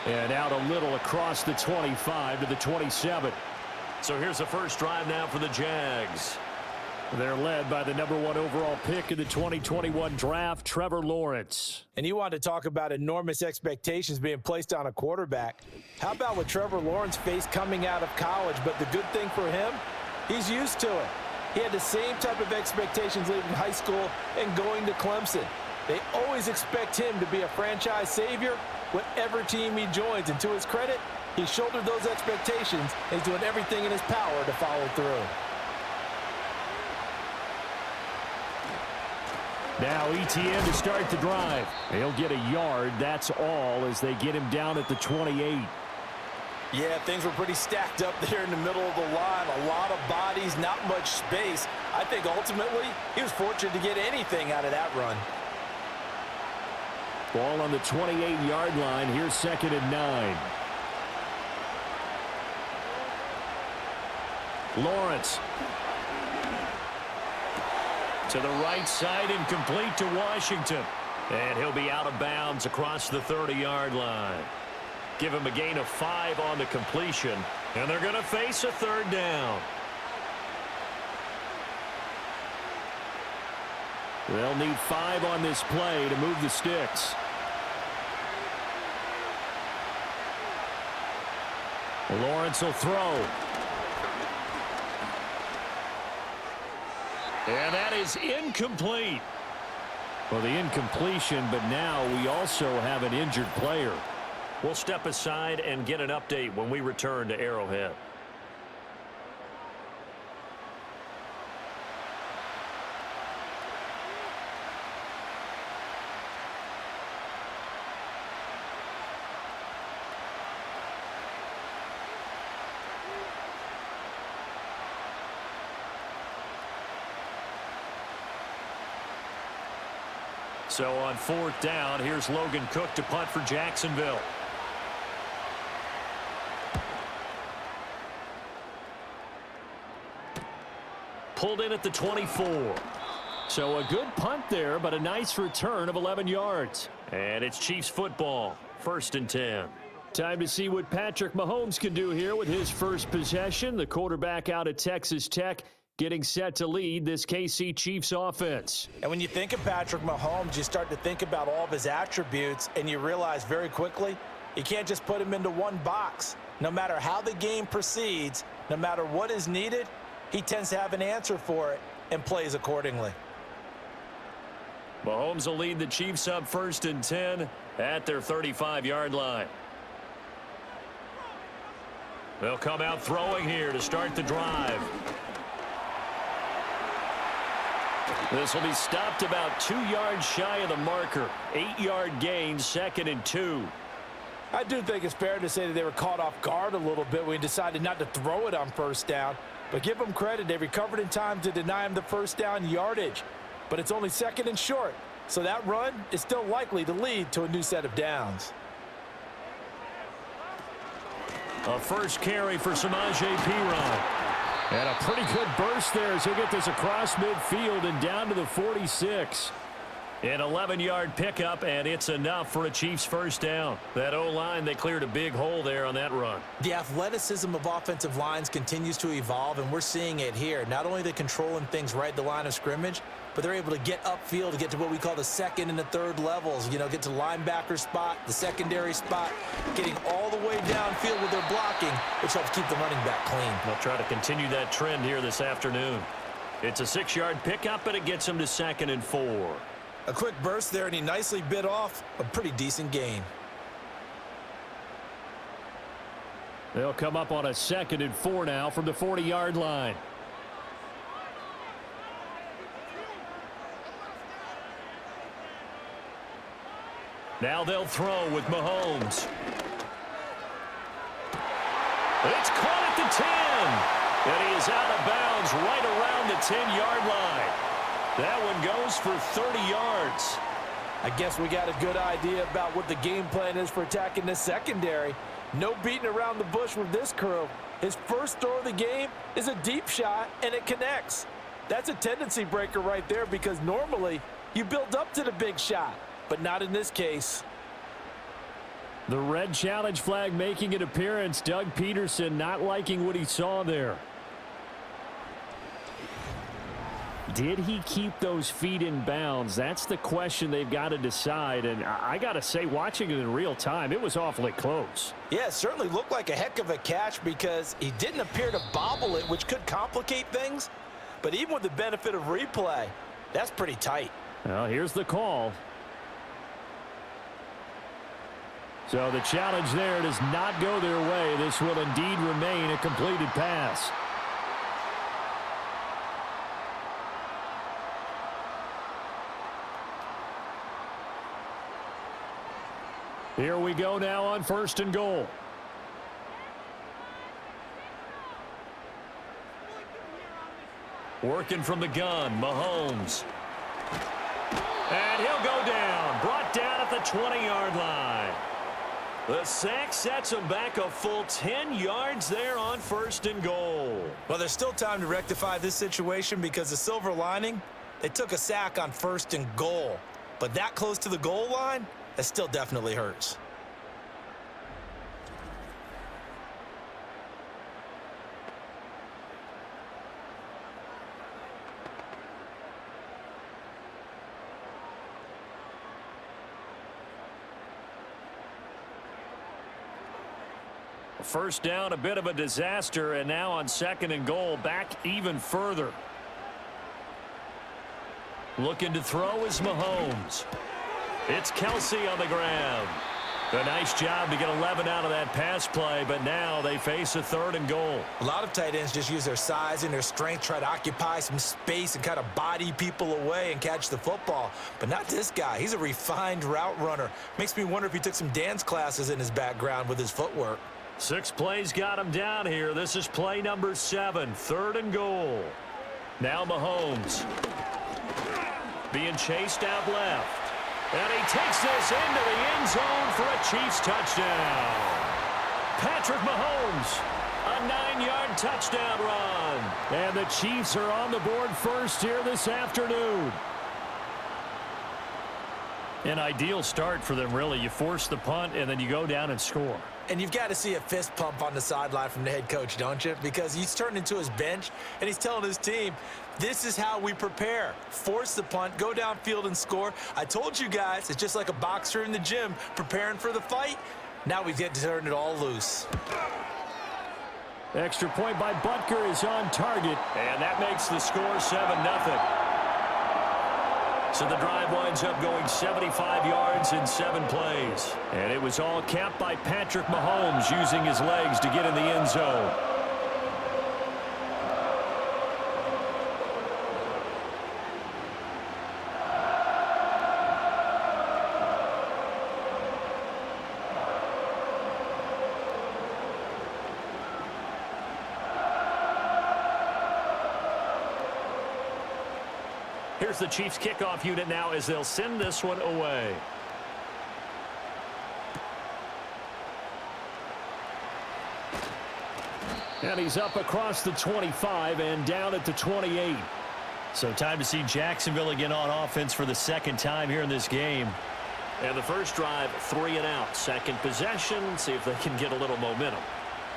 And out a little across the 25 to the 27. So here's the first drive now for the Jags. They're led by the #1 overall pick in the 2021 draft, Trevor Lawrence. And you want to talk about enormous expectations being placed on a quarterback. How about what Trevor Lawrence faced coming out of college? But the good thing for him, he's used to it. He had the same type of expectations leaving high school and going to Clemson. They always expect him to be a franchise savior, whatever team he joins. And to his credit, he shouldered those expectations and he's doing everything in his power to follow through. Now ETN to start the drive. He'll get a yard, that's all, as they get him down at the 28. Yeah, things were pretty stacked up there in the middle of the line. A lot of bodies, not much space. I think ultimately he was fortunate to get anything out of that run. Ball on the 28-yard line. Here's 2nd and 9. Lawrence. To the right side, incomplete to Washington. And he'll be out of bounds across the 30-yard line. Give him a gain of 5 on the completion. And they're going to face a 3rd down. They'll need 5 on this play to move the sticks. Lawrence will throw. And that is incomplete. Well, the incompletion, but now we also have an injured player. We'll step aside and get an update when we return to Arrowhead. So on 4th down, here's Logan Cook to punt for Jacksonville. Pulled in at the 24. So a good punt there, but a nice return of 11 yards. And it's Chiefs football, 1st and 10. Time to see what Patrick Mahomes can do here with his first possession. The quarterback out of Texas Tech getting set to lead this KC Chiefs offense. And when you think of Patrick Mahomes, you start to think about all of his attributes, and you realize very quickly, you can't just put him into one box. No matter how the game proceeds, no matter what is needed, he tends to have an answer for it and plays accordingly. Mahomes will lead the Chiefs up 1st and 10 at their 35-yard line. They'll come out throwing here to start the drive. This will be stopped about 2 yards shy of the marker. 8-yard gain, 2nd and 2. I do think it's fair to say that they were caught off guard a little bit when he decided not to throw it on 1st down. But give them credit, they recovered in time to deny him the 1st down yardage. But it's only 2nd and short, so that run is still likely to lead to a new set of downs. A first carry for Samaje Perine. And a pretty good burst there as he'll get this across midfield and down to the 46. An 11-yard pickup, and it's enough for a Chiefs 1st down. That O-line, they cleared a big hole there on that run. The athleticism of offensive lines continues to evolve, and we're seeing it here. Not only are they controlling things right at the line of scrimmage, but they're able to get upfield to get to what we call the 2nd and the 3rd levels. You know, get to linebacker spot, the secondary spot, getting all the way downfield with their blocking, which helps keep the running back clean. They'll try to continue that trend here this afternoon. It's a 6-yard pickup, but it gets them to 2nd and 4. A quick burst there, and he nicely bit off a pretty decent gain. They'll come up on a 2nd and 4 now from the 40-yard line. Now they'll throw with Mahomes. It's caught at the 10. And he is out of bounds right around the 10-yard line. That one goes for 30 yards. I guess we got a good idea about what the game plan is for attacking this secondary. No beating around the bush with this crew. His first throw of the game is a deep shot, and it connects. That's a tendency breaker right there because normally you build up to the big shot, but not in this case. The red challenge flag making an appearance. Doug Peterson not liking what he saw there. Did he keep those feet in bounds? That's the question they've got to decide. And I got to say, watching it in real time, it was awfully close. Yeah, it certainly looked like a heck of a catch because he didn't appear to bobble it, which could complicate things. But even with the benefit of replay, that's pretty tight. Well, here's the call. So the challenge there does not go their way. This will indeed remain a completed pass. Here we go now on 1st and goal. Working from the gun, Mahomes. And he'll go down. Brought down at the 20-yard line. The sack sets him back a full 10 yards there on 1st and goal. Well, there's still time to rectify this situation because the silver lining, they took a sack on 1st and goal. But that close to the goal line, that still definitely hurts. First down, a bit of a disaster, and now on 2nd and goal, back even further. Looking to throw is Mahomes. It's Kelsey on the ground. A nice job to get 11 out of that pass play, but now they face a 3rd and goal. A lot of tight ends just use their size and their strength, try to occupy some space and kind of body people away and catch the football. But not this guy. He's a refined route runner. Makes me wonder if he took some dance classes in his background with his footwork. 6 plays got him down here. This is play number 7, 3rd and goal. Now Mahomes. Being chased out left. And he takes this into the end zone for a Chiefs touchdown. Patrick Mahomes, a 9-yard touchdown run. And the Chiefs are on the board first here this afternoon. An ideal start for them, really. You force the punt, and then you go down and score. And you've got to see a fist pump on the sideline from the head coach, don't you? Because he's turned into his bench, and he's telling his team, this is how we prepare. Force the punt, go downfield and score. I told you guys, it's just like a boxer in the gym preparing for the fight. Now we get to turn it all loose. Extra point by Butker is on target, and that makes the score 7-0. So the drive winds up going 75 yards in 7 plays. And it was all capped by Patrick Mahomes using his legs to get in the end zone. Here's the Chiefs kickoff unit now as they'll send this one away. And he's up across the 25 and down at the 28. So time to see Jacksonville again on offense for the 2nd time here in this game. And the first drive, 3 and out. 2nd possession, see if they can get a little momentum.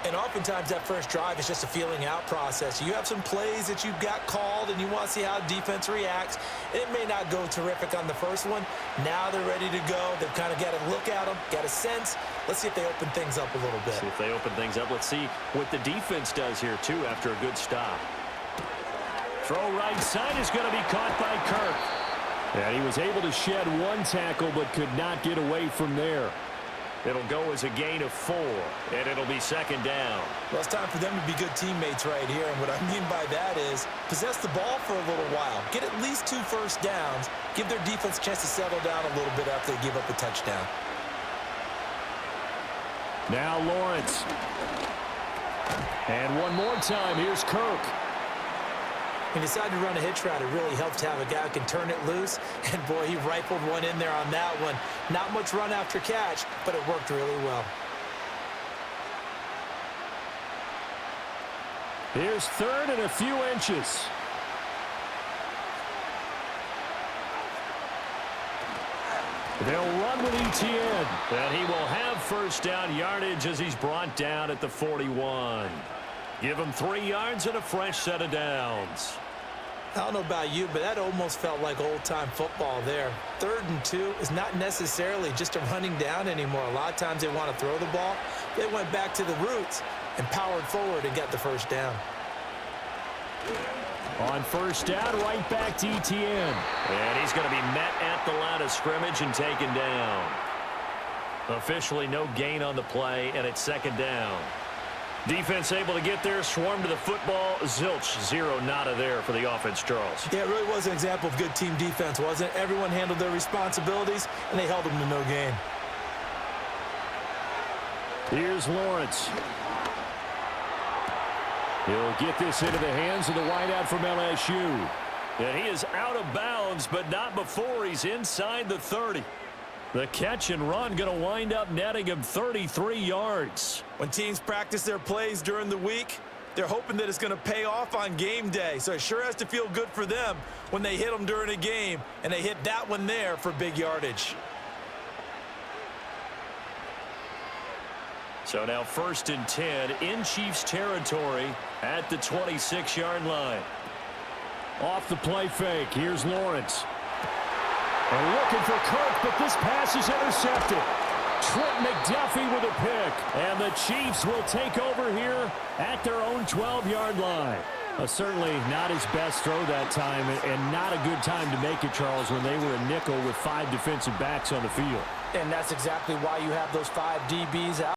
And oftentimes that first drive is just a feeling out process. You have some plays that you've got called and you want to see how defense reacts. It may not go terrific on the first one. Now they're ready to go. They've kind of got to look at them, got a sense. Let's see if they open things up a little bit. See if they open things up. Let's see what the defense does here, too, after a good stop. Throw right side is going to be caught by Kirk. And he was able to shed 1 tackle but could not get away from there. It'll go as a gain of 4, and it'll be 2nd down. Well, it's time for them to be good teammates right here, and what I mean by that is possess the ball for a little while. Get at least 2 first downs. Give their defense a chance to settle down a little bit after they give up a touchdown. Now Lawrence. And one more time, here's Kirk. He decided to run a hitch route. It really helps to have a guy who can turn it loose. And, boy, he rifled one in there on that one. Not much run after catch, but it worked really well. Here's 3rd and a few inches. They'll run with Etienne. And he will have first down yardage as he's brought down at the 41. Give him 3 yards and a fresh set of downs. I don't know about you, but that almost felt like old-time football there. 3rd and 2 is not necessarily just a running down anymore. A lot of times they want to throw the ball. They went back to the roots and powered forward and got the first down. On first down, right back to Etienne. And he's going to be met at the line of scrimmage and taken down. Officially no gain on the play, and it's 2nd down. Defense able to get there, swarm to the football. Zilch, 0 nada there for the offense, Charles. Yeah, it really was an example of good team defense, wasn't it? Everyone handled their responsibilities, and they held them to no gain. Here's Lawrence. He'll get this into the hands of the wideout from LSU. And he is out of bounds, but not before he's inside the 30. The catch and run going to wind up netting him 33 yards. When teams practice their plays during the week, they're hoping that it's going to pay off on game day. So it sure has to feel good for them when they hit them during a game, and they hit that one there for big yardage. So now 1st and 10 in Chiefs territory at the 26-yard line. Off the play fake, here's Lawrence. They're looking for Kirk, but this pass is intercepted. Trent McDuffie with a pick. And the Chiefs will take over here at their own 12-yard line. Certainly not his best throw that time, and not a good time to make it, Charles, when they were a nickel with 5 defensive backs on the field. And that's exactly why you have those 5 DBs out.